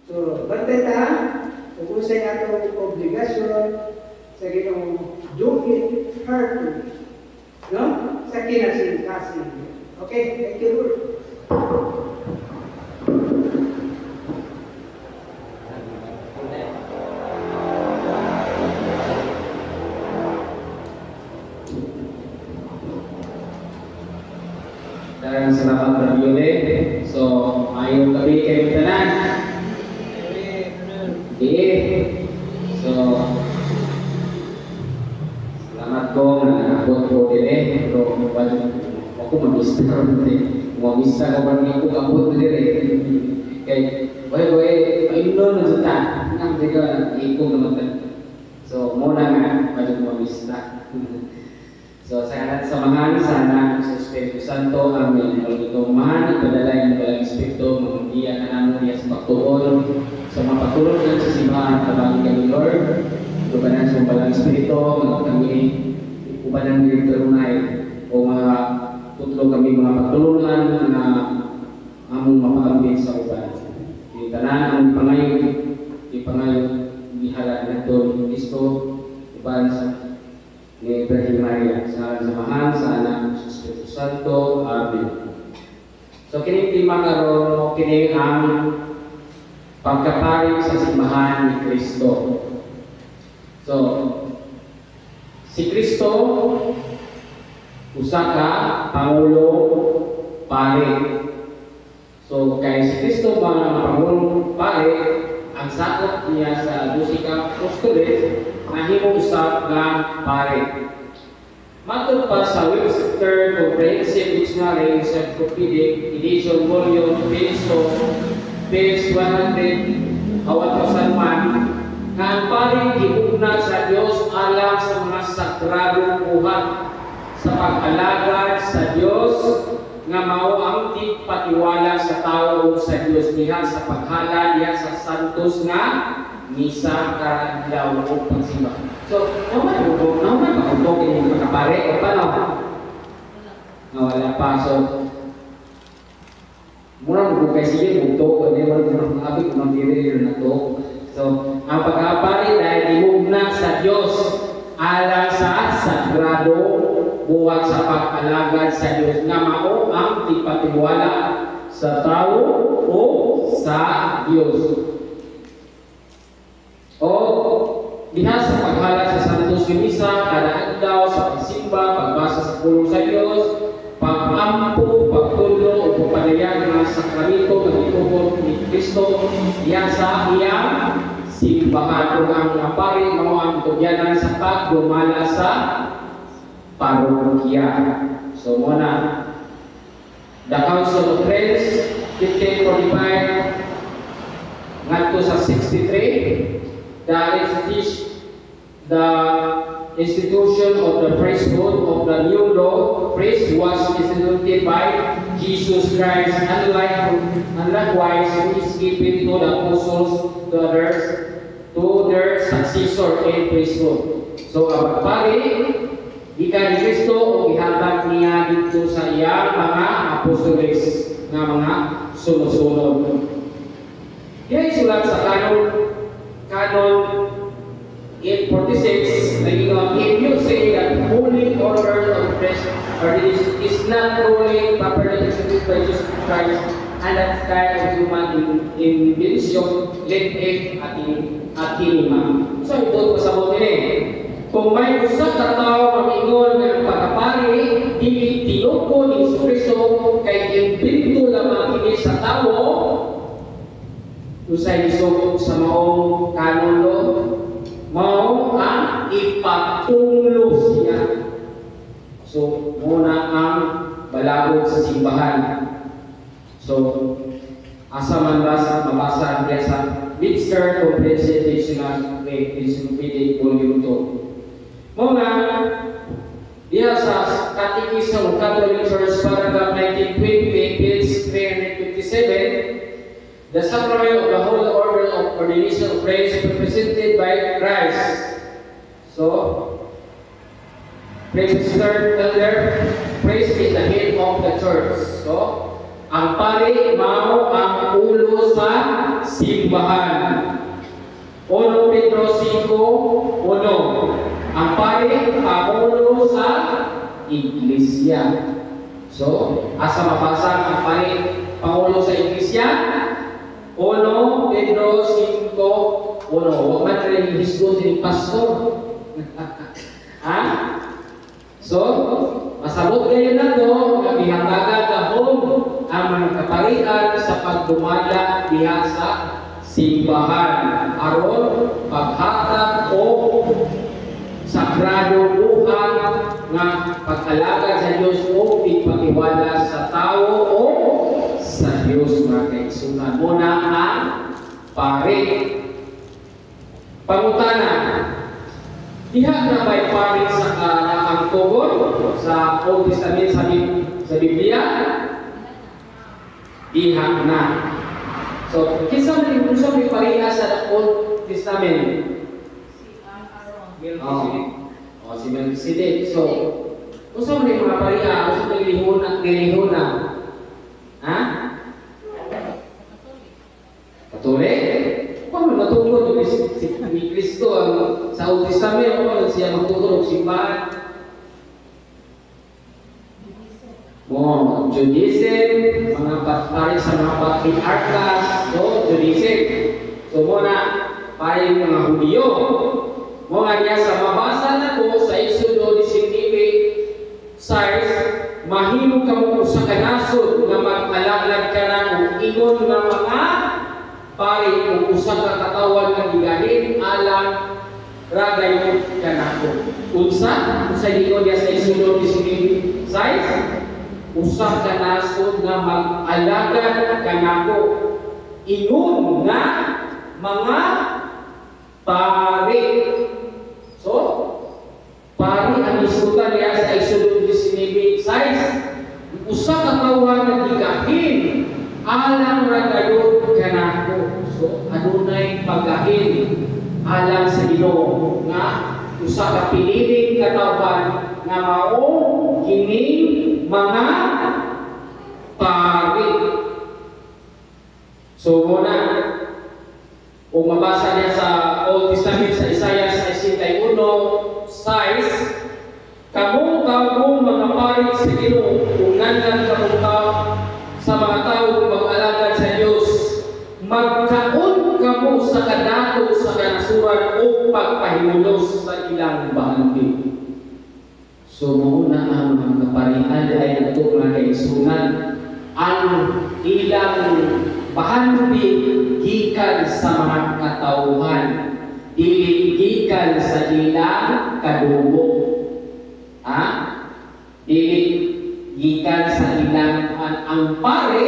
So, bantay ta, kung usay atong obligasyon sa Ginoo, do it heartily. No? Sa kinasin-kasin. Okay, thank you, Lord. Daghang salamat Brother Yule. So, ayong gabi kayo tanan. So, salamat ko na nakabot ko dire. Pero ako mabista ko dire. Mabista ko ba niya ko kabot dire. Kay, boy, ayun na juta. Nang diga iko naman. So, muna nga mabista. So, sa samahan sana sa Espiritu Santo, amin. Kalau ito umahan, ipadala yung Balang Espiritu, mamagdiya ka namin niya sa pagtuon, sa mapatulog lang sa simbahan, tabangin kami, Lord. Ubanan sa Balang Espiritu, kami, ubanan ng terunay, o mga tutlog kami mga patulungan na among mapakambing sa uban. Tanan ang ipangayon, ihalan na ito, Kristo, uban sa ni Ibrahim Maria, sa samahan sa anak sa Espiritu Santo. Amen. So kini tema karon mo kini ang pagkapari sa simbahan ni Kristo. So si Kristo usa ka pangulo pare. So kay si Kristo mga pangulo pare, ang sakop niya sa 12 ka apostoles nahimo usab nga pare. Matod pa sa Webster Comprehensive Dictionary Encyclopedic Edition Volume page 100 nga ang pare giugna sa Dios alang sa mga sagradong buhat sa pag-alagad sa Dios nga mao ang tigpatiwala sa tao sa Dios diha sa paghala diha sa santos nga misa karadlaw o pagsimba. So, naman makabog yung makapare o paano? Nawala pa. So, muna magkukay sige, bugto, hindi mo abig magdiri na to. So, ang pagkapare dahil imugna sa Diyos ala sa sagrado buwat sa pag-alagad sa Diyos nga mao ang ipatiwala sa tao o sa Diyos. O diha sa paghala sa Santos Misa kada adlaw sa pagsimba, pagbasa sa pulong sa Dios, pagampo, pagtulo o pagpadayag ng sakramento ng itubod ni Kristo diha sa iyang simbahan. Kung ang pari mao ang tugyanan sa pagdumala sa parokya. So muna the Council of Trent 1545 ngadto sa 63. The institution of the priesthood of the new law priest was instituted by Jesus Christ, unlikewise he is given to the apostles to their successor in priesthood. So ang pari gikan ni Kristo o gihatag niya dito sa iyang mga apostoles nga mga sumusunod. Yan sulat sa Canon 846, if you say that holy order of Christ is not truly properly executed by Jesus Christ and that kind of human invention, let it atinima. So ito ko sa buti ni. Kung may usa ka tao mamingon ng pagkapari, dili tinuko ni Kristo kay invento lamang kini sa tao, usay isugot sa maong kanon lo, mao ang ipatunglo siya. So muna ang balagod sa simbahan. So asa man mabasa diya sa Webster Comprehensive Dictionary Encyclopedic Volume 2. Muna diya sa Catechism of Catholic Church paragraph 1920 page 357. The sacrament of the Holy Order of Ordination of Praise is represented by Christ. So, praise is third elder, praise is the head of the church. So, Ang pari mao ang ulo sa simbahan. 1 Pedro 5:1. Ang pari pangulo sa iglesia. So, asa mabasa ang pari pangulo sa iglesia? 1 Pedro 5:1. Huwag man rin hisgo ni pastor. Ha? So, masabot kayo na to, nabihangagan gahom ang mga kaparian sa pagdumala diha sa simbahan aron paghatag o sagrado buhat nga pag-alaga sa Dios o ipatiwala sa tao o sa Dios. Mga kaigsunan, muna ang pari. Pangutana, diha na may pari sa ang tugon sa Old Testament sa Biblia? Diha na. So, kinsa man may pariha sa Old Testament? Si Melchizedek. So, unsa man mga pariha? Unsa man lihuna? Ha? Katolik? Paano matutulog ni Kristo ang sa Old Testament? Paano siya magtutulog simbahan? Judaism, mga pari sa mga patriarchas, so Judaism. So muna, pari mga Hudyo. Mga niya sa mabasa na ko sa Exodo 19:6, mahimo ka mo sa kanasod na mag-alaglag ka na kung ingon nga mga pari kung usa ka katawan nga gigahin alang ragay ka na ko. Unsa ingon niya sa Exodo 19:6, usa ka nasod nga mag-alagad kanako ingon nga mga pari. So, pari ang isutan niya sa Exodus 19:6, usa ka tawo nga gigahin alang ra gayud kanako. So, adunay paggahin alang sa Ginoo nga usa ka piniling katawan nga mao kining mga pari. So muna, kung mabasa niya sa Old Testament sa Isaiah 61:6, kamu mga pari sa Ginoo, kung nandan kamu sa mga tao mag-alagad sa Diyos, magkaon kamu sa kadato sa kanasuran o pagpahimulos sa ilang bahandi. So, muna ang mga kaparian ay nato mga kaigsunan ang ilang bahandi gikan sa mga katauhan, dili gikan sa ilang kadugo. Ha? Dili gikan sa ilang ang pare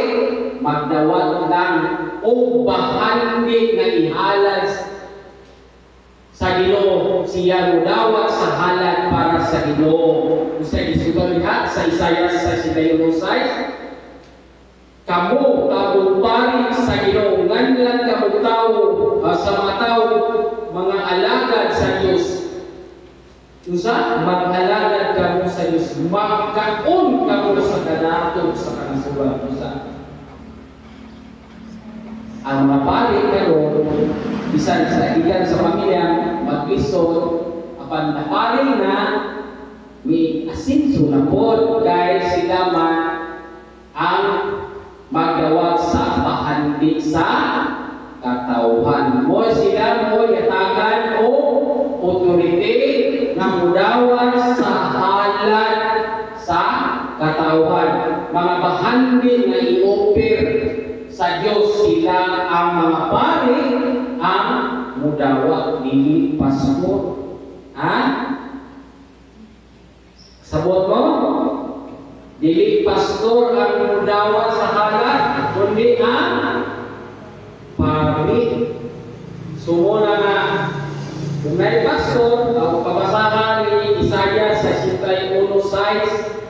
magdawat lang o bahandi nga ihalad sa Ginoo, siya mudawat sa halad para sa Ginoo. Sa isutan diha sa Isaiah 61:6, kamu tabong pari sa Ginoo, nganlan kamu tao sa mga tao mga alagad sa Dios. Usa mag-alagad kamu sa Dios, magkaon kamu sa kadato sa kanasuran. Usa ang mga pari karon bisan sa ilan sa pamilya mag-isod apan napari na may asinso na po guys sila man ang magdawat sa pahandi sa katauhan mo sila mo yatagan o authority na mudawat sa halad sa katauhan, mga bahandi na i-offer sa Diyos. Sila ang mga pari ang mudawat, dili pastor. Ha? Sabot mo? Dili pastor ang mudawat sa halad, kundi ang pari. Sumuna na kung may pastor, ang pabasahan ni Isaiah 61:6,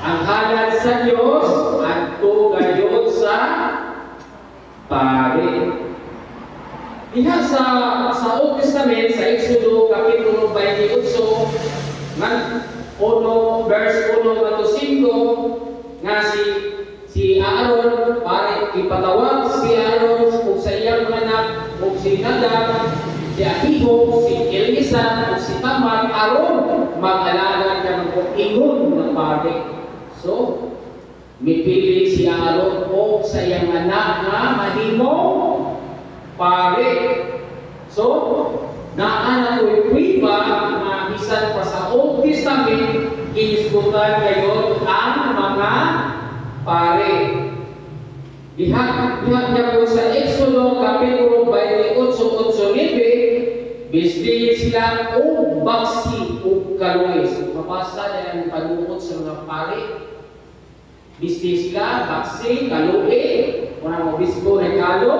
ang halad sa Diyos at gayon sa pari. Diha sa Old Testament, sa Exodo Kapitulo 28, 1 verse 1 to 5, nga si Aaron pare ipatawag si Aaron ug sa iyang mga anak ug si Nadab, si Abihu, si Elisa ug si Tamar aron mag-alaga kanang ingon na pare. So mipili si Aaron o sa iyang anak nga mahimo pare. So naana ko'y pwiba na bisan pa sa Old Testament ginisgutan kayo ang mga pare. Diha niya po sa Exodo Kapitulo 28:8-9 bisdi sila o baksi o kaluoy. So mabasa na ang panukot sa mga pare. Bisdi sila baksi, kaluoy, wala mo bisgo na kalo.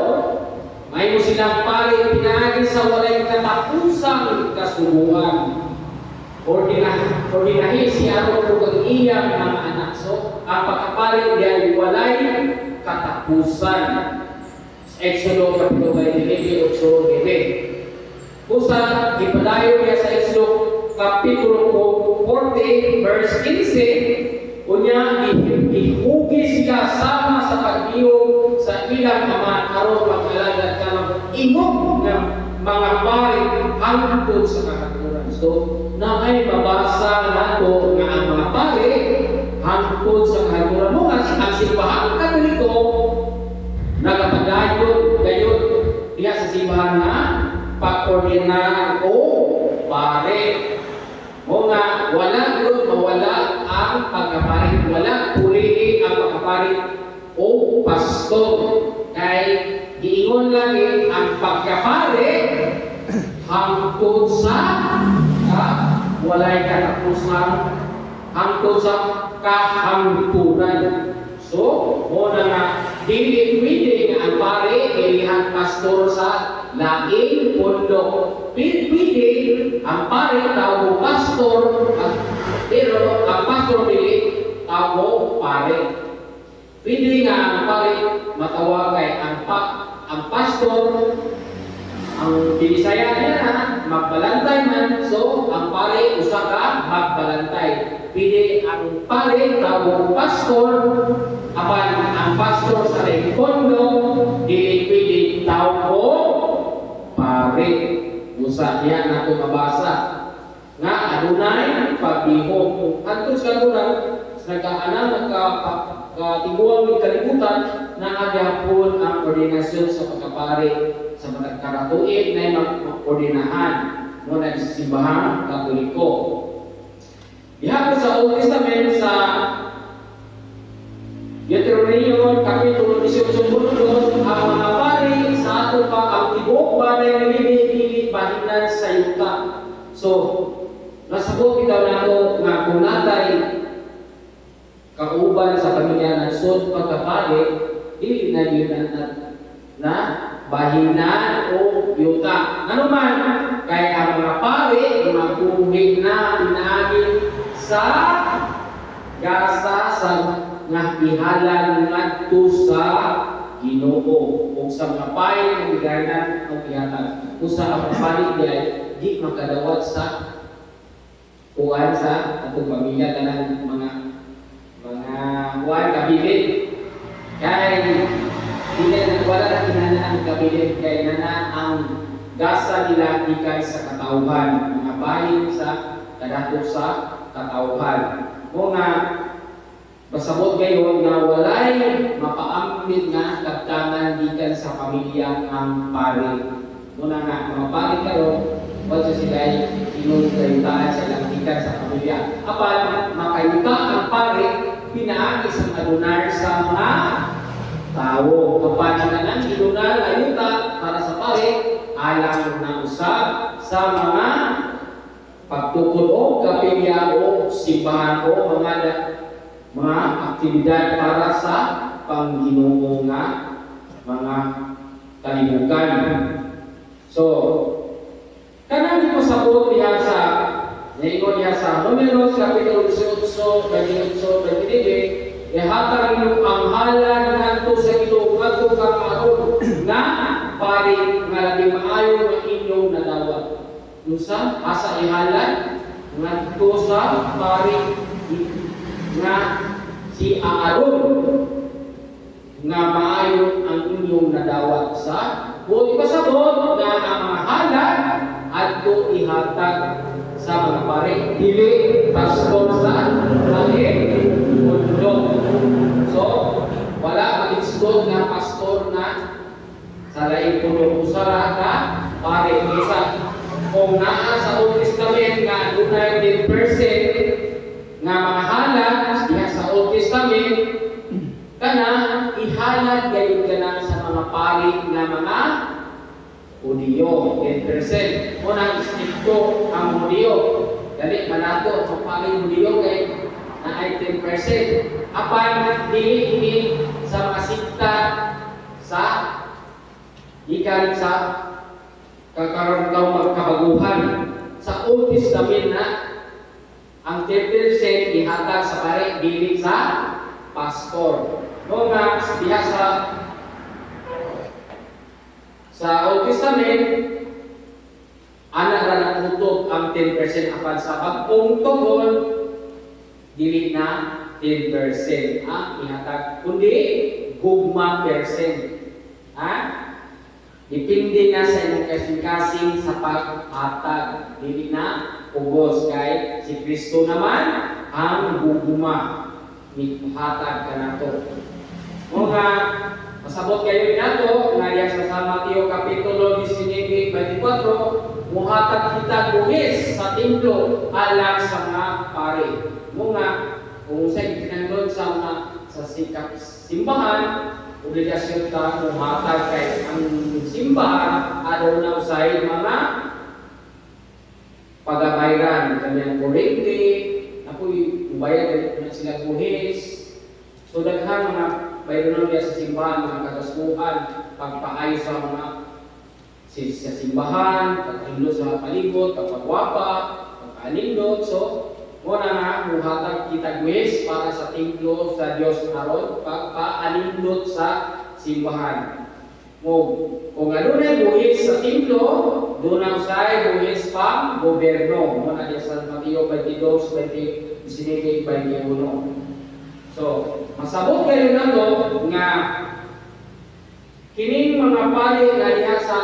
May mo silang pare pinagi sa walay katapusang kasubuan. Ordinahi siya o kung iyang mga anak. So, ang pagkapare diyan walay katapusan. Exodo Kapitulo 28:8-9. Kusa, ipadayo niya sa Exodo Kapitulo 40:15, unya ihugi sila sama sa pagbiyo sa ilang ama aron mag-alaga kanang imong nga mga pare hangtod sa kakaturan. So, na ay mabasa nato nga ang mga pare hangtod sa kakaturan mo nga ang simbahan Katoliko nagapadayon gayon diha sa simbahan na pag-ordinar o pare. O nga, wala yun mawala ang pagkapare, wala puli ang pagkapare o pastor. Kay giingon lagi ang pagkapare hangtod sa walay katapusan, hangtod sa kahangturan. So, mo na nga dili pwede nga ang pare ilihan pastor sa laing pondo. Pwede ang pare tawag pastor, pero ang pastor dili tawag pare. Pwede nga ang pare matawagay ang pastor, ang binisaya niya na magbalantay man, so ang pare usa ka magbalantay. Pwede ang pare tawag pastor, apan ang pastor sa pondo dili pwede tawag pare. Usa diha nato mabasa nga adunay pagbihok adto sa lugar sa nagkaanak katibuang ng kalibutan na agapon ang ordinasyon sa pagkapare sa mga karatuig na mag-ordinahan mo na sa simbahan Katoliko. Diha po sa Old Testament sa Deuteronomy Kapitulo 18:2 ang mga pare sa ato pa ang tibuok banay nga dili bahinan sa yuta. So nasabot bitaw nato nga kung natay kauban sa pamilya nagsud pagkapare dili na yun na bahinan o yuta. Ano man kay ang mga pare mabuhi na pinaagi sa gasa sa nga ihalan ngadto sa Ginoo ug sa mga paay nga giganan o gihatag usa ang palit di makadawat sa kuan sa atong pamilya kanang mga kuan kabilin kay dili na wala na kinahanglan ang kabilin kay nana ang gasa nila gikan sa katawhan mga bahin sa kadato sa katawhan mo nga pasabot gayon nga walay mapaambit nga kaptangan gikan sa pamilya ang pare. Muna nga mga pare karon wala sila inuntahan sa ilang gikan sa pamilya. Apan makayuta ang pare pinaagi sa adunar sa mga tao. Kapag nang idunar ayuta para sa pare alang na usab sa mga pagtukod o kapilya o simbahan o mga aktibidad para sa Panginoon nga mga kalibukan. So, kanang pasabot niya sa naingon niya sa Números Kapitulo 18:28, ihatag ninyo ang halan ngadto sa Ginoo ngadto ka karon nga pare nga labing maayo nga inyong nadawat. Unsa asa ihalan ngadto sa pare nga si Aaron nga maayo ang inyong nadawat sa buot pasabot nga ang mga halad adto ihatag sa mga pare dili pastor sa langit mundo. So wala mag-isdog nga pastor na sa laing puno usara ka pare isa kung naa sa Old Testament nga dunay 10% nga mga halad diha sa Old Testament kana ihalad gayud kana sa mga pari nga mga Hudiyo 10%. Unang istrikto ang Hudiyo. Dali manato ang pari Hudiyo kay na ay 10%. Apan dili ini sa mga sikta sa ikan sa kakaroon daw magkabaguhan sa Old Testament na ang 10% ihatag sa pare dili sa pastor. No nga diha sa Old Testament ana ra nakutob ang 10% apan sa bag-ong tugon dili na 10% ang ihatag kundi gugma percent. Ha? Depende na sa imong kasing-kasing sa paghatag dili na ubos kay si Kristo naman ang gugma hatag ka na to. Mga masabot kayo nato nga diya sa Mateo Kapitulo 19:24 muhatag kita buhis sa templo alang sa mga pare. Mga kung sa itinanggol sa mga sa simbahan obligasyon ta muhatag kay ang simbahan adto na usay mga pagabayran kaniyang kurente apoy bayad na sila buhis. So daghang mga bayron niya sa simbahan, mga kagaskuhan, pagpaayos sa mga sa simbahan, pagpalindot sa palibot, pagpagwapa, pagpalindot. So, muna nga, muhatag kita buhis para sa templo sa Diyos aron pagpaalindot sa simbahan. Kung ano na buhis sa templo, doon ang say buhis pang gobyerno. Muna niya sa Mateo 22:19-21. So, masabot kayo na to nga kining mga pari nga diha sa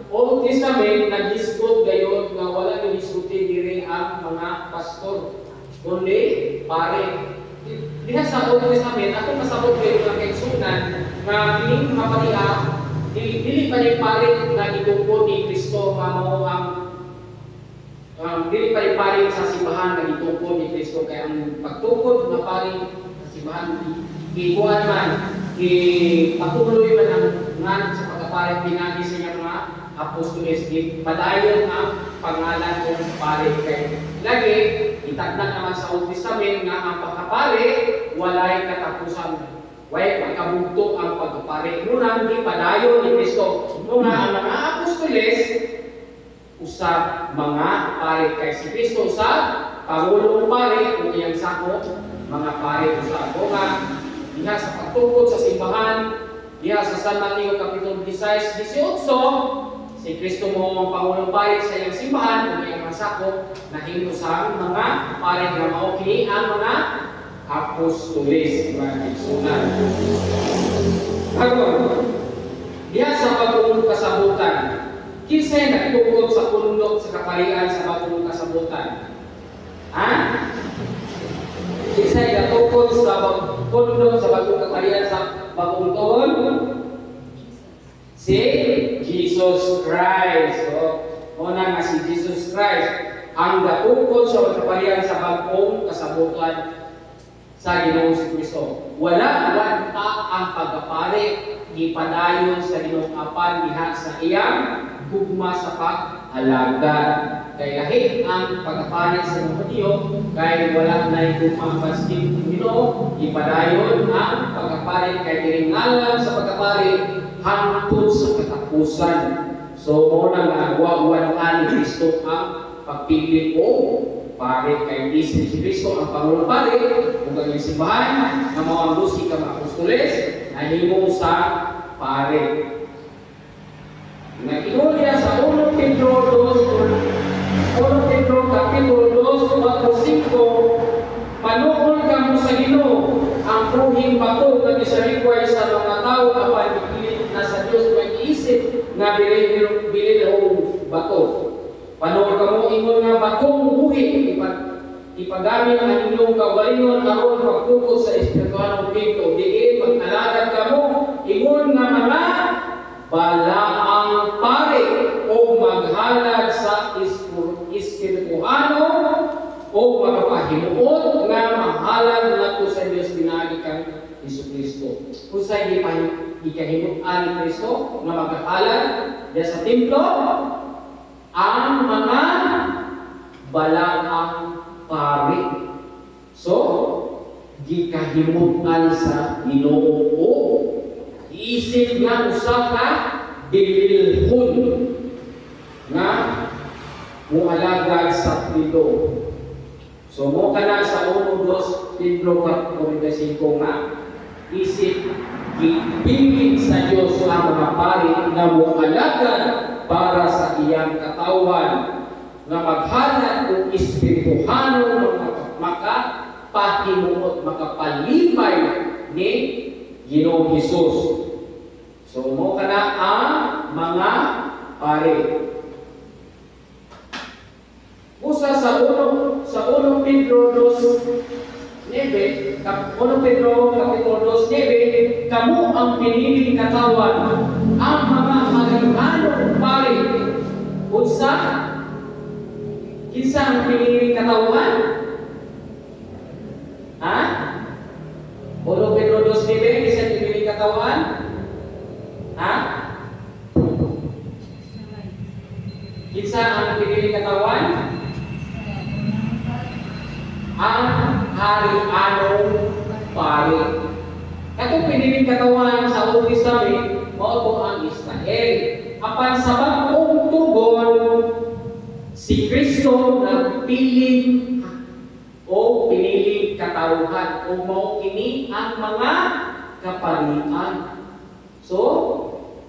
Old Testament nag-isgot gayon nga wala gisulti diri ang mga pastor kundi pare. Diha sa Old Testament ako masabot kayo nga kay sunan nga kining mga pariha dili pa ni pare nga gitupo ni Kristo nga mao ang dili pa ni pare sa simbahan nga gitupo ni Kristo kay ang pagtukod nga pare simbahan gikuan man patuloy man ang ngan sa pagkapalit pinagi sa inyong mga apostoles padayon ang pangalan ng pare kay lagi itagna naman sa Old Testament nga ang pagkapare walay katapusan way pagkabugto ang pagkapare ngunang di padayon ni Kristo nung ang mga apostoles usab mga pare kay si Kristo usab pangulong pare kung iyang sako mga pare sa Agoga, diha sa pagtukod sa simbahan, diha sa San Mateo Kapitulo 16-18, si Kristo mo ang pangulong pare sa iyang simbahan, kung iyang masakop, na hinusang mga pare na maokini ang mga apostoles, mga tiksunan. Agon, diha sa bagong kasabutan, kinsay nagtukod sa pundok sa kapalian sa bagong kasabutan? Ha? Kisay natukod sa pundok sa bagong kapalian sa bagong tuon? Si Jesus Christ. So, una nga si Jesus Christ ang natukod sa kapalian sa bagong kasabutan sa Ginoong Kristo. Wala pa ang pagkapare ipadayon sa Ginoong Apan diha sa iyang gugma sa pag-alagad. Kay lahi ang pagkapalit sa mga Hudyo, kay wala na gugma pastig Ginoo, ipadayon ang pagkapalit kay tiringalan sa pagkapalit hangtod sa katapusan. So mo nang agwa-agwan ni Kristo ang pagpili o pare kay si Kristo ang pangulong pare kung kanyang simbahan na mao ang 12 ka apostoles na himo sa pare. Nag-inulya sa 1 Pedro Kapitulo 2:5, panuol ka mo sa Ginoo apruhing bato nga gisalikway sa mga tao apan ipilit na sa Dios mag-iisip nga bilin bato. Panor kamo ingon nga batong buhi ipagamit ang inyong kaugalingon aron pagtukod sa espirituhanong Kristo. Diin mag-alagad kamo ingon nga mga balaang pare o maghalad sa espirituhano o makapahimuot nga mahalad nato sa Dios pinagi kang Jesucristo. Kung sa ikahimutan ni Kristo nga maghalad diya sa templo ang mga balaang pare. So, gikahimutan sa Ginoo. Iisip nga usa ka bililhon nga mualagad sa Kristo. So mo kana sa 1-2 Pedro 4:5 nga isip gipilit sa Dios ang mga pari nga mualagad para sa iyang katawan nga maghalad og espirituhano makapahimuot makapalipay ni Ginoong Hesus. So mo kana ang mga pare. Usa sa 1 Pedro 2:9, 1 Pedro kapitulo 2:9, kamo ang piniling katawan, ang mga magaganong pare. Unsa? Kinsa ang piniling katawan? Ha? 1 Pedro 2:9, kinsa ang piniling katawan? Ha? Kinsa ang piniling katawan? Ang hari-anong pare. Katong piniling katawan sa Old Testament, mao ang Israel. Apan sa bagong tugon, si Kristo nagpiling o piniling katawhan o mao kini ang mga kaparian. So,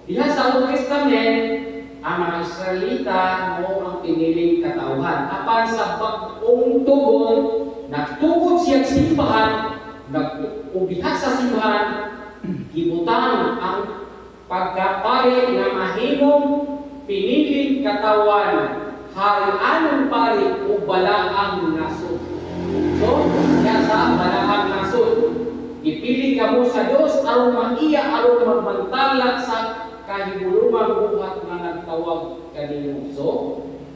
diha sa Old Testament, ang mga Israelita mo ang piniling katawhan. Apan sa bagong tugon, nagtukod siyang simbahan, nag-ubiha sa simbahan, gibutang ang pagkapare nga mahimong piniling katawan, hari-anong pare o balaang nasod. So, yan sa balaang nasod. Ipili ka mo sa Diyos aron maiya aron magmantala sa kahibulungang buhat nga nagtawag kanino. So,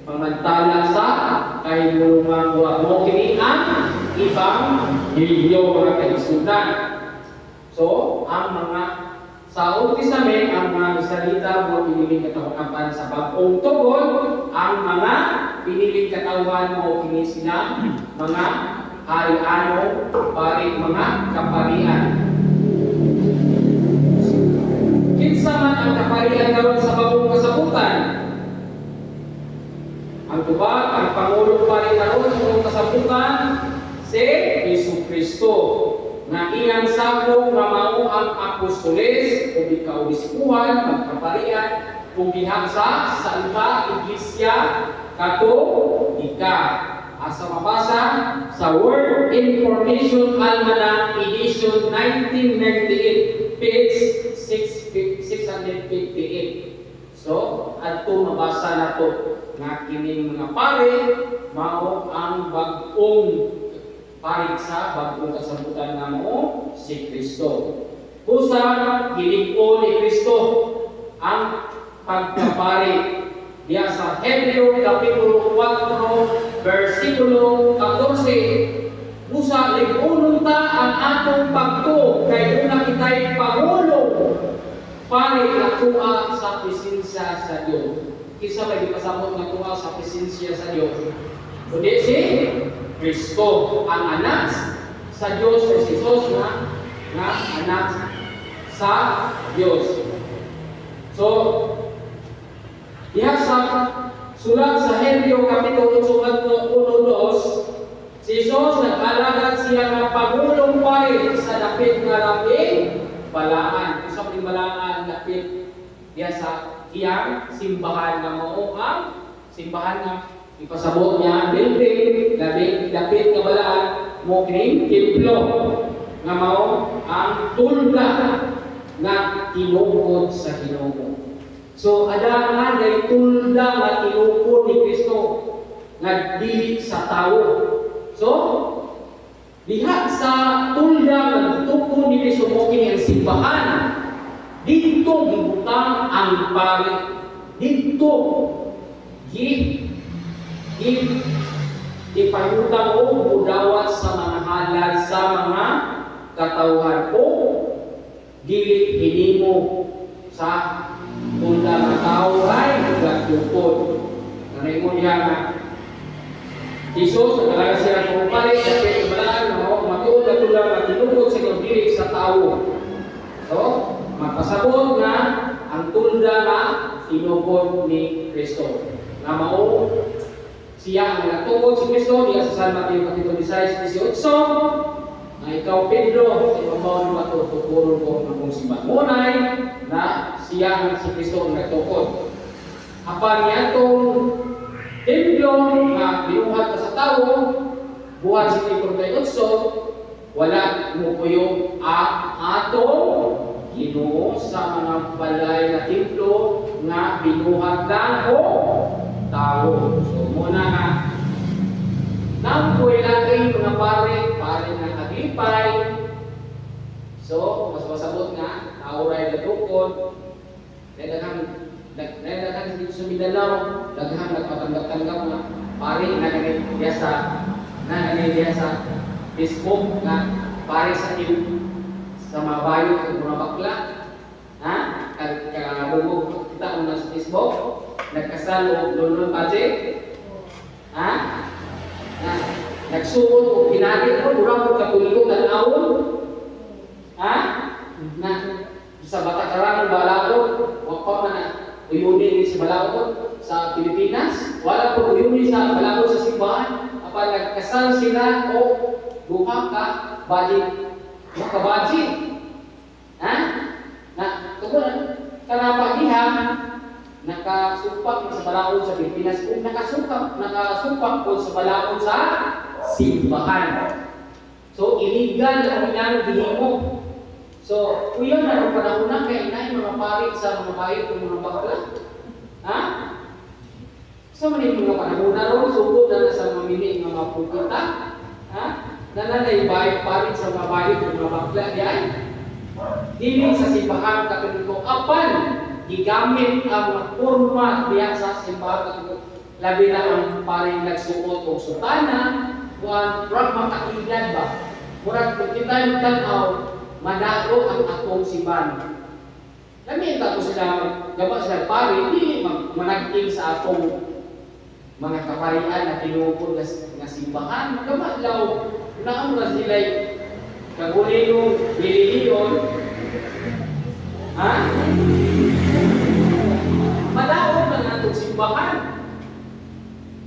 pamantala sa kahibulungang buhat mo kini ang ibang hilyo mga kaisunan. So, ang mga sa Old Testament, ang mga Israelita mo piniling katawan sa bagong tugon, ang mga piniling katawan mo kini sila mga hari-ano, pari, mga kaparian. Kinsa man ang kaparian karon sa bagong kasabutan? Ang tubag, ang pangulong pari karon sa bagong kasabutan, si Jesucristo. Na iyang sako nga mao ang apostoles o ikaobispuhan, magkaparian, kung diha sa Santa Iglesia Katolika. Asa mabasa sa World Information Almanac Edition 1998, page 658. So, adto mabasa nato nga kining mga pare mao ang bag-ong parig sa bagong kasabutan nga mo si Kristo. Kusa gilig-o ni Kristo ang pagkapari. Diya sa Hebreo kapitulo 4 versikulo 14. Kusa lig-unon ta ang atong pagtuo kay una kitay pangulo pari nga tuwa sa presensya sa Dios. Kisa may gipasabot nga tuwa sa presensya sa Dios. Kundi si Kristo ang anak sa Diyos, si Jesus na anak sa Diyos. So, diha sa sulat sa Hebreo kapitulo 1:2, si Jesus nag-alagad siya nga pangulong pari sa dapit nga labing balaan. Kung sa balaan dapit diha sa iyang simbahan nga mao ang simbahan nga ipasabot niya building dapit nga balaan mo kining templo. nga mao ang tulda nga tinuod sa Ginoo. So ada nga day tulda nga tinuod ni Kristo nga dili sa tawo. So diha sa tulda nga tinuod ni Kristo mo kini ang simbahan. Dito gibutang ang pari. Dito ipayutang o budawat sa mga halal sa mga katawhan o dili hinimo sa tulda nga tao ay nagtukod. Nanay mo niya nga Jesus nagalaga siya kung pare sa pagbalaan na matuod na tulda nga tinukod sa dili sa tao. So, magpasabot na ang tulda na tinukod ni Kristo. Na mao siya ang nagtukod si Kristo diya sa San Mateo kapitulo 16:18 na ikaw Pedro ibabaw ni matutukuron ko ng kong simbahan ngunay na siya ang si Kristo ang nagtukod. Apan niyatong templo na binuhat pa sa tao buhat sa 48 wala mo puyo atong Ginoo sa mga balay na templo nga binuhat lang o tao. So muna nga nampoy lagi mga pare ng Agripay. So mas masabot nga nauray na tukod. Nagdagan dito sa Mindanao, daghang nagpatanggap-tanggap nga pare na ganyan sa Facebook nga pare sa sa mga bayo at mga bakla. Ha? Kagulog kita mo sa Facebook. Nagkasal o lulun project. Ha? Nagsuot o pinagin mo. Murang mo katulog ng awon. Ha? Na sa Batakaran, Balaod. Wag pa man na uyunin sa Balaod sa Pilipinas. Wala po uyunin sa Balaod sa simbahan. Kapag nagkasal sila o duha ka, makabaji. Ha? Na kanapa diha nakasupak sa balaod sa Pilipinas kung nakasupak po sa balaod sa simbahan. So illegal ang ilang gihimo. So kuya na ron panahon na kay inay mga pari sa mga bayo kung mga bakla. Ha? So manin mga panahon na ron sugod na sa mga mini mga pupita. Ha? Nananay bayo pari sa mga bayo kung mga bakla diay. Dili sa simbahan katoliko apan gigamit ang mga forma diya sa simbahan katoliko labi na ang paring nagsuot og sutana kuan rag makailad ba murag kung kita tan-aw madaro ang atong simbahan labi ta ko sila gaba sila pare dili managting sa atong mga kaparian na tinukod nga simbahan magaba law naam na sila kagulino bililiyon. Ha? Madaog na nga itong simbahan.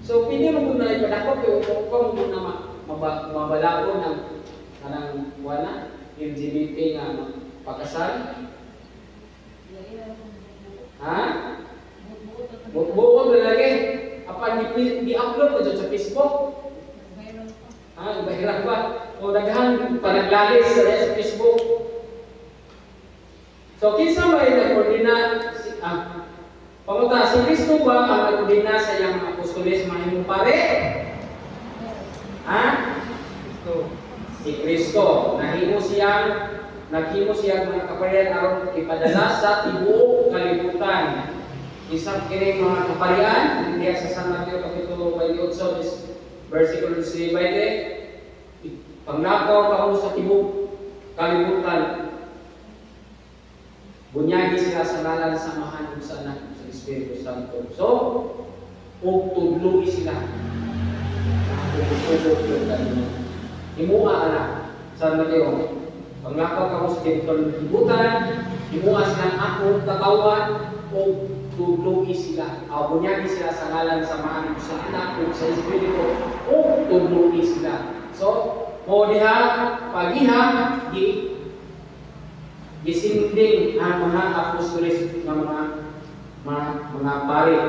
So, pili mo muna ipadakot kung mo na mabalaon ng kanang wala, LGBT nga pakasal. Ha? Buod na lagi. Apa di-upload ko sa Facebook? Ha? Bahirap ba? O daghan panaglalis sa Facebook. So, kinsa may nagkoordina pamunta si Kristo ba ang nagkoordina sa iyang apostoles mahimong pare? Ha? Si Kristo naghimo siyang mga kaparian aron ipadala sa tibuok kalibutan. Isang kini mga kaparian diya sa San Mateo kapitulo 28 versikulo 20 pangnakaw kamo sa tibuok kalibutan. Bunyagi sila sa ngalan sa Amahan ug sa Anak ug sa Espiritu Santo. So, ug tudlo sila. Himuha ana sa Mateo. Panglakaw kamo sa kalibutan, himuha sila akong katawan ug tudlo sila. Bunyagi sila sa ngalan sa Amahan ug sa Anak ug sa Espiritu ug tudlo sila. So, mo diha pagiha gisinding ang mga apostoles ng mga pare.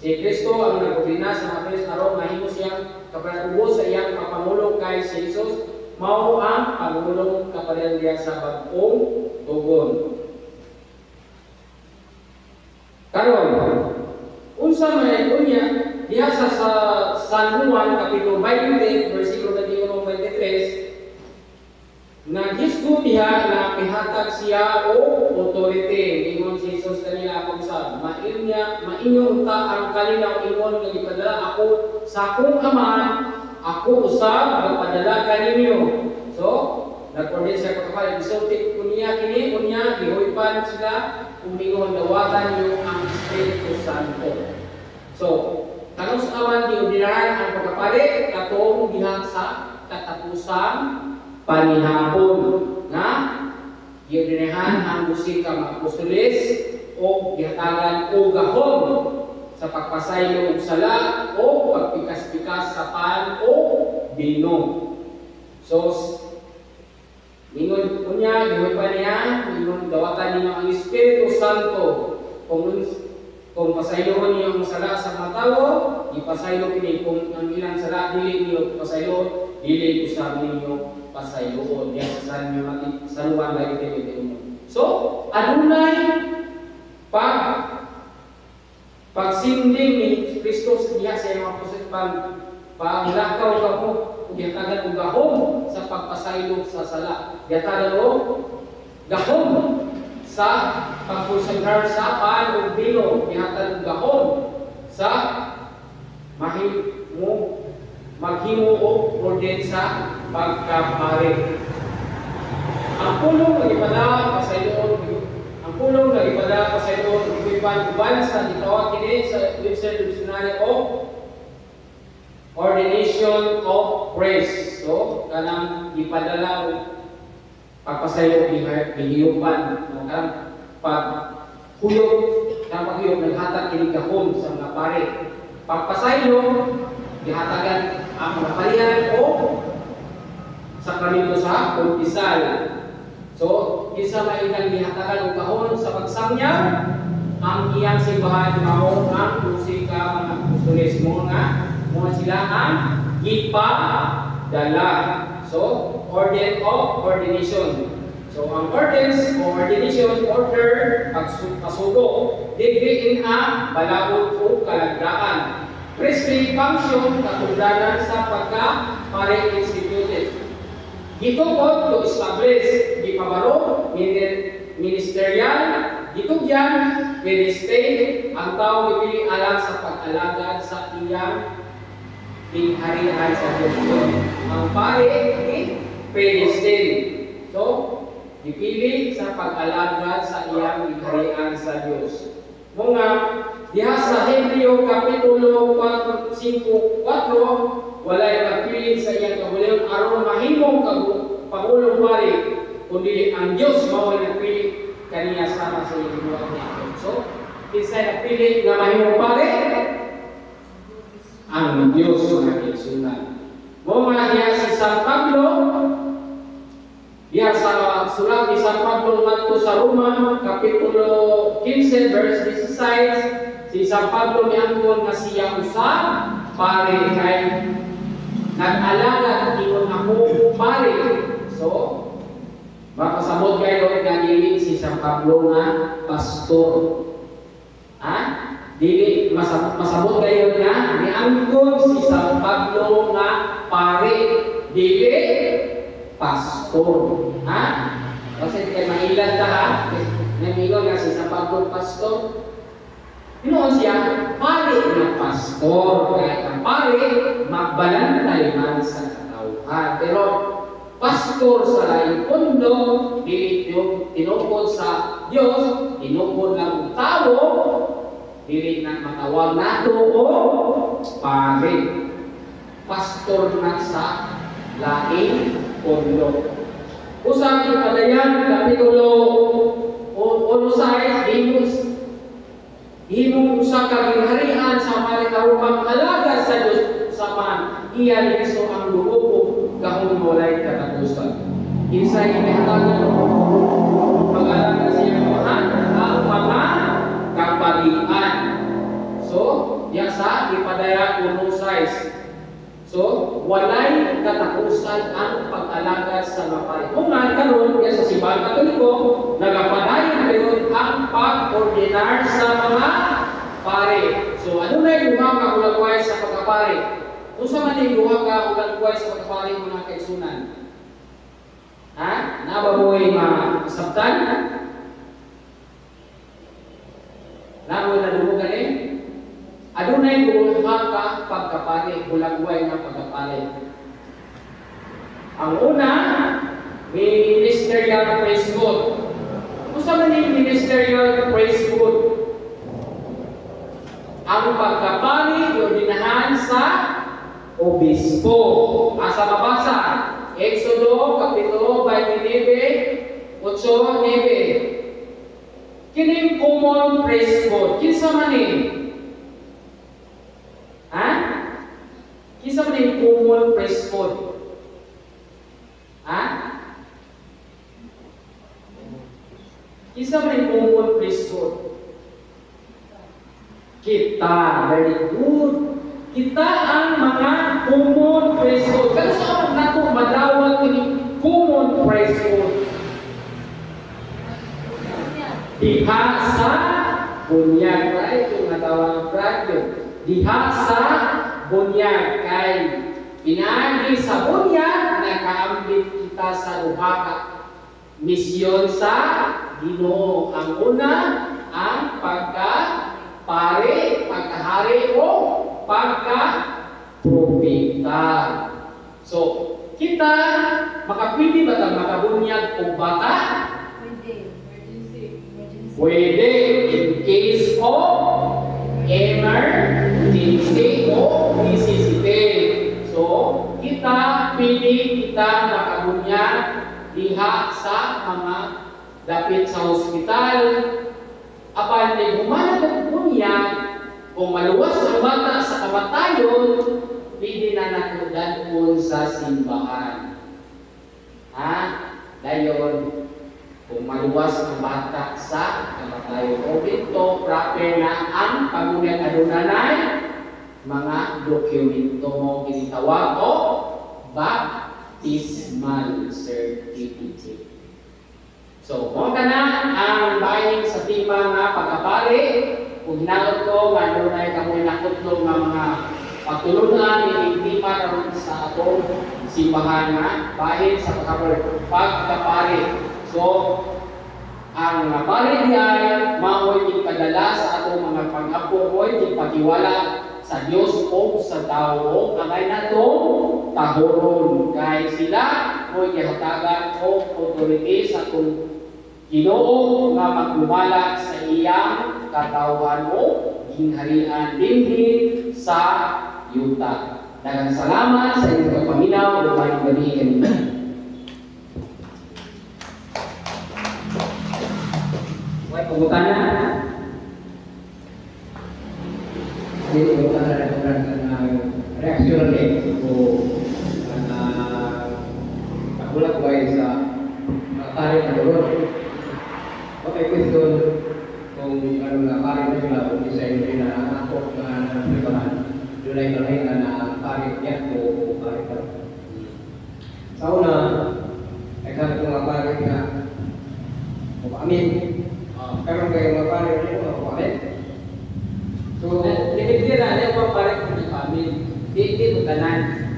Si Kristo ang nagkoordina sa mga pres aron mahimo siyang kapanagubo sa iyang papangulo kay si Jesus mao ang pangulong kaparehan diya sa bag-ong tugon. Karon, unsa man unya diha sa San Juan kapitulo 20 bersikulo 21-23 nagisgo diha na pihatag siya o authority ingon si Jesus kanila akong sa mainyo ta ang kalinaw ingon nga gipadala ako sa akong Ama ako usab magpadala kaninyo. So nag-order siya pagkapalit isulti kunya kini kunya gihoypan sila umingon dawatan niyo ang Espiritu Santo. So kanus aman diordinahan ang pagkapalit katong diha sa katapusan panihapon nga diordinahan ang musika mga apostoles o gihatagan o gahom sa pagpasaylo og sala o pagpikas-pikas sa pan o bino. So mingon unya gihoy pa niya mingon dawatan niyo ang Espiritu Santo kung pasayloon niyo ang sala sa mga tao ipasaylo kini kung ang ilang sala dili niyo pasaylo dili usab ninyo pasayloon diya sa sanyo saluan lagi kini. So adunay pagsinding ni Kristo diha sa iyang apostol paglakaw kamo gihatagan og gahom sa pagpasaylo sa sala gihatagan og gahom sa pagkonsagrar sa pan ug bino gihatagan og gahom sa maghimo og orden sa pagkapari. Ang pulong nga ipada pasayloon ang pulong nga ipada pasayloon iban sa gitawag kini sa Webster Dictionary of Ordination of Praise. So kanang ipadala og pagpasaylo gihiyupan kanang paghuyop naghatag kini gahom sa mga pare. Pagpasaylo gihatagan ang mga parihan o sakramento sa kumpisal. So, isa mainang gihatagan og kahon sa pagsamyaw ang iyang simbahan mao ang musika mga apostoles mo nga mo sila ang ipadala. So, order of ordination. So, ang orders o ordination order pagsugo degree in a balaod o kalagdaan. Priestly function katungdanan sa pagka-pare instituted. Gitukod to establish, gipabaro, ministerial, gitugyan, wednesday, ang tao gipili alang sa pag-alagad sa iyang tingharian sa Diyos. Ang pare, predestined. So, gipili sa pag-alagad sa iyang tingharian sa Diyos. Mga diha sa Hebreo kapitulo 5:4 walay magpili sa iyang kabulion aron mahimong pangulong pari kundi ang Dios mao nagpili kaniya sama sa iyang buhat niya. So, kinsa nagpili nga mahimong pari? Ang Dios nga igsunan. Mo man diha si San Pablo diha sa sulat ni San Pablo ngadto sa Roma kapitulo 15 verse 16 si San Pablo miangkon nga siya usa pare kay nag-alaga ingon ako pare. So makasabot kayo nga dili si San Pablo nga pastor. Dili masabot kayo nga miangkon si San Pablo nga pare dili pastor. Kasi kay mailan ta namigo nga si San Pablo pastor. Inoon siya, pare na pastor. Kaya ang pare, magbalantay man sa katauhan. Pero pastor sa laing pundo, dili tinukod sa Diyos, tinukod lang ang tao, dili na matawag nato o pare. Pastor na sa laing pundo. Usang ipadayan, kapitulo 1:6, himong usa ka gingharian sa malikaupang alagad sa Dios sa man iya liso ang luobo kahong walay katapusan. Kinsay inihatagan pag-alagad sa iyang mahan ang mga kapalian. So, diya sa ipadaya 1:6. So, walay katapusan ang pag-alaga sa mga pare. Kung nga karon ya sa simbahan Katoliko, nagapadayon kayon ang pag-ordinar sa mga pare. So, ano na yung duha ka ulagway sa pagkapare? Kung sa man yung duha ka ulagway sa pagkapare mga kaigsunan? Ha? Nababoy masabtan? Nababoy na dumugan eh? Adunay duha ka pagkapare, ulagway na pagkapare. Ang una, ministerial priesthood. Kung sa man yung ministerial priesthood, ang pagkapare iordinahan sa obispo. Asa mabasa? Exodo, Kapitulo 29, 8:9. Kining common priesthood. Kinsa man ni? Ha? Kinsa man ni common priesthood? Ha? Kinsa man ni common priesthood? Kita, very good. Kita ang mga common priesthood. Kaya saan nato madawat kining common priesthood? Diha sa bunyag, right? Yung natawag radyo. Diha sa bunyag kay pinaagi sa bunyag nakaambit kita sa duhaka misyon sa Ginoo. Ang una ang pagka-pare, pagkahari o pagka-propeta. So, kita makapili ba tang makabunyag o bata? Pwede in case of emergency o necessity. So, kita makabunyag diha sa mga dapit sa hospital. Apan may humanap ng bunyag, kung maluwas ang bata sa kamatayon, pwede na nakudan sa simbahan. Ha? Dayon, kung maluwas ang bata sa kamatayon. O dito, proper na ang pagunyag adunanay, mga dokumento mo ginitawag o baptismal certificate. So, mo ka na ang bayin sa tima nga pagkapare. Kung hinagot ko, nga adunay kamoy nakutlong nga mga pagtulunan, hindi pa naman sa atong simbahan nga bahin sa pagkapare. So, ang pare diyan, maoy ipadala sa atong mga pag-apo, mo'y ipatiwala sa Dios o sa tao. Angay na to, tahoron. Kay sila, mo'y ihatagan o authority sa atong Ginoo nga magdumala sa iyang katawhan o gingharian dinhi sa yuta. Daghang salamat sa inyong paminaw ug maayong gabi kanina. Way pangutana. Dili ko ta reaksyon ni ko pagulat ko ay sa tarik na doon. Okay, question kung ano nga pare na sila kung isa yung pinanakot na nagpiparahan doon ay kalay na pare yan o pare ka. Sa una, ay kami kung nga pare na amin. Karoon kayo nga pare na amin. So, dipindira na yung pare kung amin. Di mo tanan.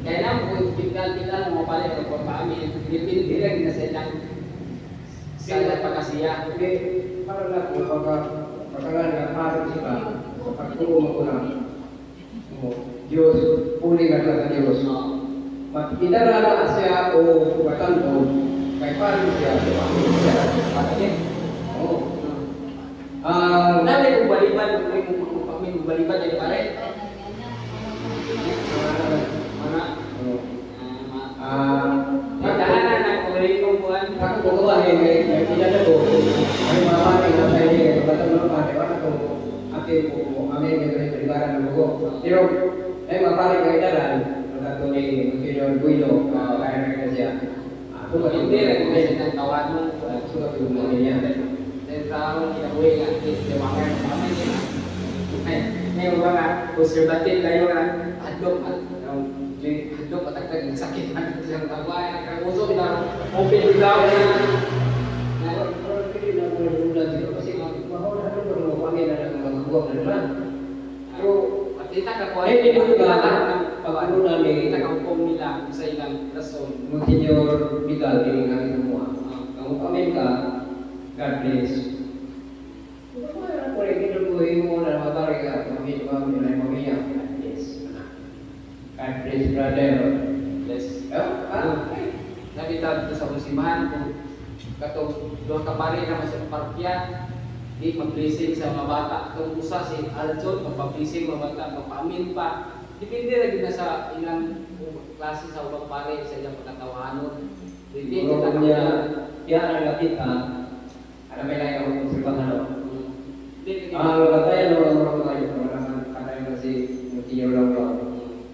Kaya lang kung kita mga pare kung amin, dipindira na sa ilang sila pagkasiya. Hindi, para lang kung pagkalan nga parang sila sa pagtulong ako na Diyos, puli ka sa Diyos. Inarala siya o katanto, kay parang siya, patay. Oo. Dali kung baliban, kung baliban ay pare. Magdaanan na kung rin kung buwan. Ako kung buwan ay pinala ko. Ay mamari na tayo ay batang mga pare. Wala kung atin po amin yung palibaran ng bugo. Pero ay mapari kayo dalan. Nagkato ni Monsignor Guido. Kaya na siya. Hindi rin kung may nagtawad mo. Sukat yung mga niya. Dahil taong kinabuhi nga. Liwangan kami niya. May mga conservative kayo na adlok. di hadlok patagtag ng sakit ang siyang kagway nagkaguso kita open bigaw na Pili na mo yung ulan dito kasi mahal na mo kami na nagmamagbuwag na naman. Pero kita ka ko ay dito kita ka pag-ano namin kita ka hukom nila sa ilang rason Monsignor Miguel din ang semua. Kamu kami ka God bless. Kung ay kinukuhin mo na matari ka, kami na pamilya. God bless. God bless, brother. yes nakita dito sa musimahan kung katong doon ka pare na sa parkya di mag-blessing sa mga bata itong usa si Aljon magpa-blessing mga bata magpa-amin pa depende lagi na sa ilang klase sa ubang pare sa ilang pagkatawanon hindi kita niya yan ang nakita ano may layo kung sa pangano katayan ng mga kayo katayan kasi Monsignor lang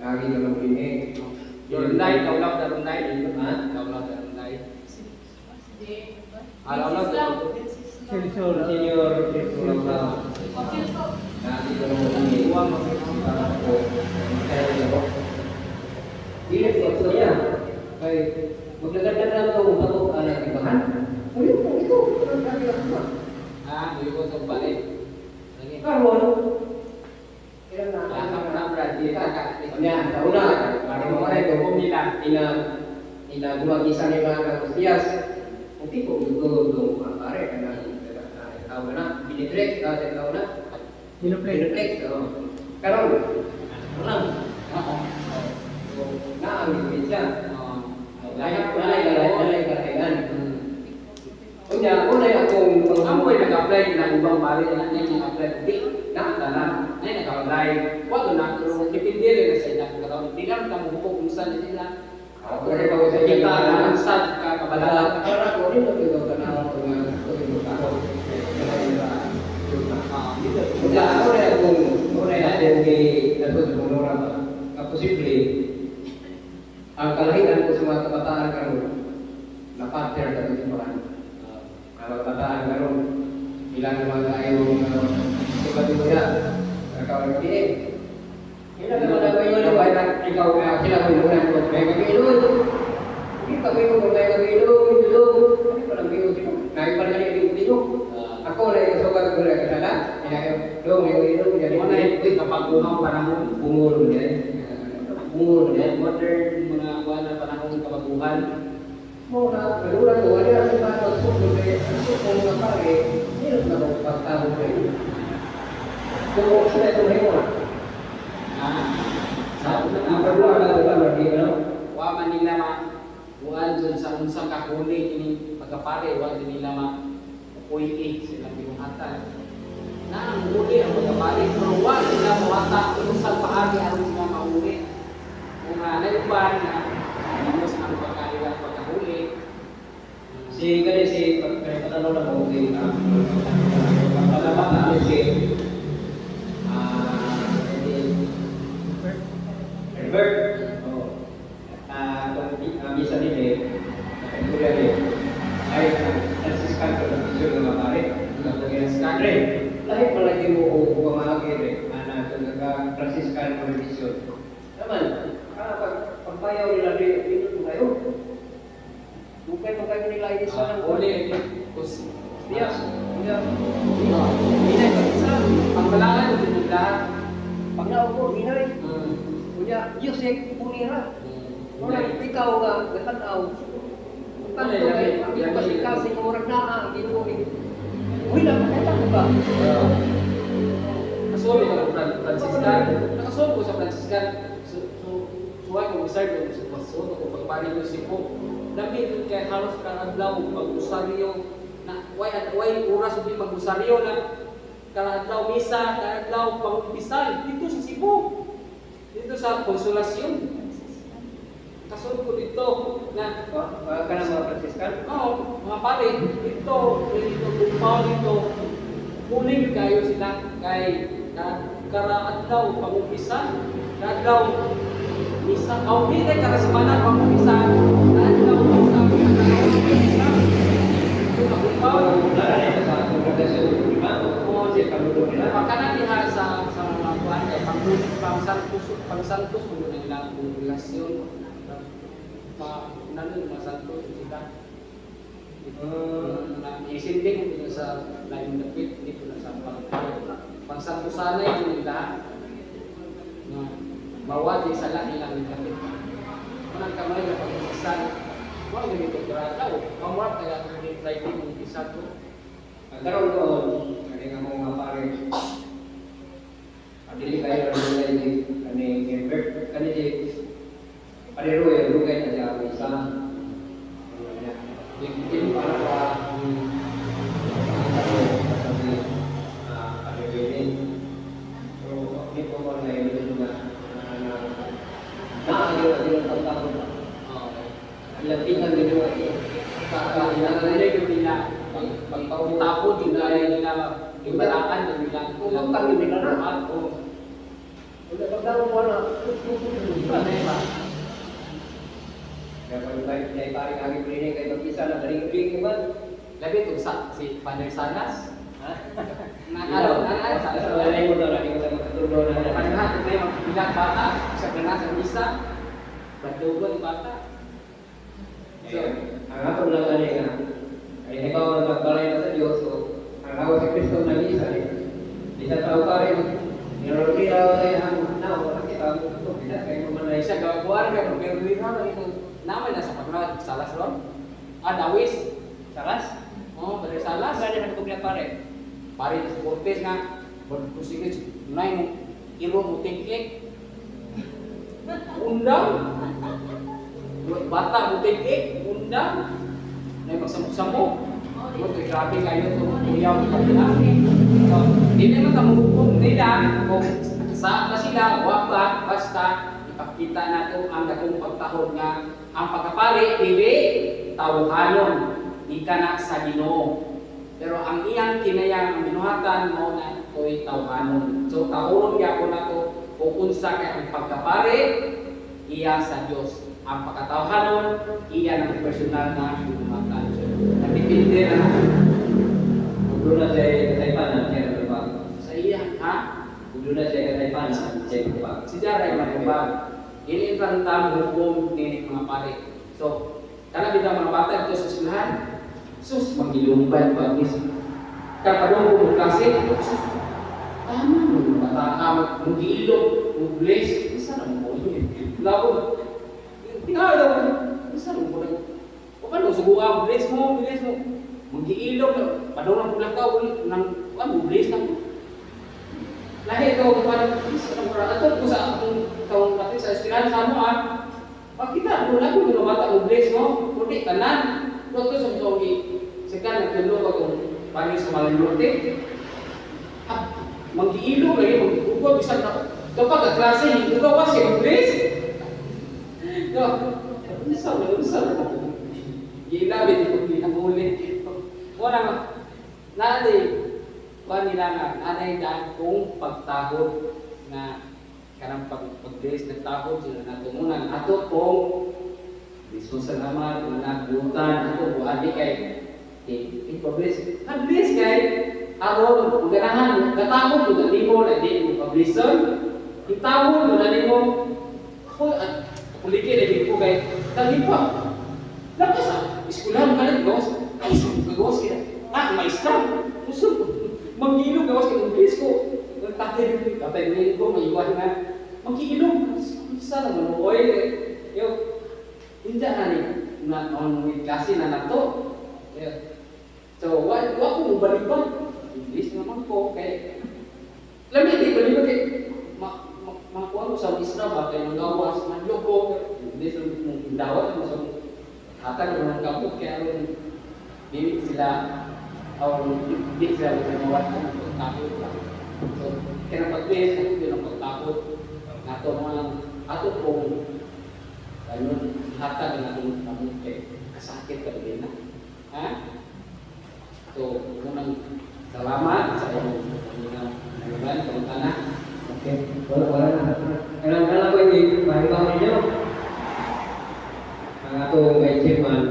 lagi naman pinig Darunday, kaulaw darunday ha? kaulaw darunday Senior lang na natin ko naman ini para po kaya ko dili ko niya kay maglagad-lagad ko bago ana ibahan ulit mo ito hindi ko ito balik karon ilang na sa una ina gumagisa nila ng Kristias hindi ko gusto pare kana tao na binidrek tao na binidrek karon lang na ang ibigya lalay kalayan unya unay akong Ampoy nag-apply ng ubang pare na nag-apply di na tanan nay nag-apply wa to na pero depende rin sa ilang karon di lang ta mo kung saan sila ako rin ako sa kita na sa ka kabalala para ko rin ito kana ko nga ko rin ako unya ako rin akong di dapat menora nga posible ang kalahian ko sa mga kabataan karon na partner sa simbahan kalau kataan karon ilang mga kayong iba-iba kawan kami ilang mga kayo na ikaw sila ko yung ko may kabilo hindi pa kayo may kabilo dito ano pa lang kayo dito kaya pa rin dito ako na yung sobat ko na kada ina dong yung jadi mo na ito kapag uhaw panahon umur niya modern mga wala panahon kabaguhan mau na kedua tu ada sebab masuk ke masuk ke pare ini sudah patah boleh kau sudah tu lewat sa ang kedua ada lagi no wa man nila ma wa dun sa unsang kakuli ini pagkapare wa din nila ma puyi sila binuhatan na ang uli ang pagkapare pero wa nila mawata unsang paagi aron sila mauli kung naiuban na limos ang pagkailan pagkahuli si kani si patanaw na mo kay pagkabata si Herbert kung bisa nila kuya ni ay assistant ko ng teacher ng mapare skadre lahi palagi mo pamahagi rin na nagka-Franciscan religion naman pagpayaw nila dito kayo bukan nila ini sana uli kus yes minay pag-isa pagbalangan din nila pag naupo minay punya Yusek punira orang ikaw nga gatanaw tanto kay ikaw sa orang naa ginuwi wala kita ba Nasulo ko sa Franciscan nakasulo ko sa Franciscan suway ko beside ko sa pasulo ko pagpari ko si po dami kay halos kadlaw pag-usaryo na way oras ug mag-usaryo na kadlaw misa kadlaw pang-umpisal dito sa Cebu dito sa Konsolasyon kasunod ko dito na kana mga Franciscan mga pare dito bumpaw dito muling kayo sila kay karaadlaw pang-umpisal kadlaw misa di kay karasmana pang-umpisal kadlaw misa pagkana diha sa mga kuan kay pang pang-santos mo na ilang kongregasyon. Nandun mga santos sila. Isinding mo sa laing dapit, hindi ko na sa pang-santosanay yung lahat. Bawat isa lang ilang dapit. Manang kamay na pag-isasan, wala ganito grataw. Mamart kaya kung try din yung isa ko. Karon ko, kani nga mga pare. Dili kayo ra dili kani member kani di pare roy rugay na sa isa. Yung para sa pare roy. So, ni ko mo na yun na ang pagtapon. Ilang tingnan din yung Nalagay yung nila, pagpaputapon, yung nila, yung balakan, yung nila, kung magkano nila na. Wala pagdaro mo na, kaya pag may pare kami pilihin kay mag-isa na galing-galing naman. labi ito si Paner Sanas. Wala mo na rin sa magkatulong na. Pananghat, ito yung ilang bata, sa ganas ang isa, badugo ng bata. Ang atong lang kani nga, ay ikaw ang nagbalay na sa Diyos, so ang awa si Kristo na isa di sa tao pa rin, nilolokira tayo ang nao, wala kita ang ito, bisa kayo mamanay. Isa gawakuan ka, pero rin na ito, naman na sa pagkakas, salas ron? Dawis. Salas? Oo, Paner Salas. Saan naman kung pare? Pare sa Cortez nga, berkusigit, unay mo, ilo mo tingkik. Undang. Bata mo tingkik, undang. Nay magsamok-samok. Ito, grabe kayo ito, kuyaw ng kanila. So, hindi naman kamuhukom nila kung saan na sila, wapat, basta ipakita na ito ang dakong pagtahod nga ang pagkapari, dili, tawhanon, di ka na sa Ginoo. Pero ang iyang kinayang ang binuhatan mo na ito'y tawhanon. So, tahuron niya ko na ito, kung unsa kay ang pagkapari, iya sa Diyos. Ang pagkatawhanon, iya ng personal na binuhatan. So, nagdipindi na Kung na siya kataypanan, siya natubag. sa iya, ha? Kung na siya kataypanan, siya natubag. Si Jaray manubag. Ini ang tamang hukom ni mga pare. So, kana bitaw mga bata ito sa eskwelahan. Sus, magilumban pa mis. Kapadong ko klase, sus. Tama mo bata ka magilog, bless. Isa na mo yun. Labo. Tingnan daw. Isa na mo. O paano subukan bless mo. Magilog, padong lang pula ka nang bless na. Lahi ito, ato ko sa taong pati sa eskwelahan sa mo pakita mo lang kung mga bata mo bless mo, kundi tanan. Ito sa mga sekan nagtulog ako pari sa Malinlote. Mag-iilog lagi, mag-iugaw, bisan na. Kapag kaklase, hindi ko gawa siya mag-bless. Unsa na. Ginabi, hindi ko ginamuli. Wala naday, nila nga, naday daan kung pagtahod na kanang pag-bless ng tahod sila na tumunan. Ato kung Bismo salamat, nagbutan, ato buhati kay ipablis. Nag-bless kay aron ganahan katawod ko dali mo na di mo publishon. Itawod mo dali mo. Ko kulike dali ko kay dali pa. Lakas eskwelahan kalit gos. Ay gos kaya. Maestra. Usod mangilog gawas kay English ko. Tatay ko maiwan na. Mangilog sa naman oy. Yo hindi na on klase na nato. So, wa ko mo baliban. English naman ko kay lami di baliban kay makuha ko sa isra ba kay gawas man loko. English mo dawat mo sa hatag ng kapot kay aron dili sila di sila mawat ng takot. So, kaya pag-bless ako din ang pagtakot. Nato mga ato kong ganun hatag na itong kay kasakit ka din na. Ha? So, unang salamat sa inyong nangyaman, kamutana. Okay, wala na. Kailangan ko yung mahibang ninyo. Ang atong kay chairman,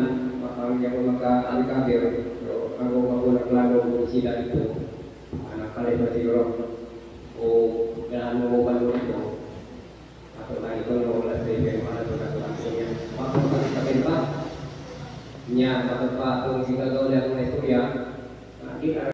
makakagyan ko magka-alikabir, pero ako magulang-lalo sila ito. Kalit na siguro. O ganahan mo ba ito? Atau lagi kalau ulas dari mana tu nak langsungnya. Waktu kita benta, nya waktu patung kita tahu yang itu ya. Nah, kita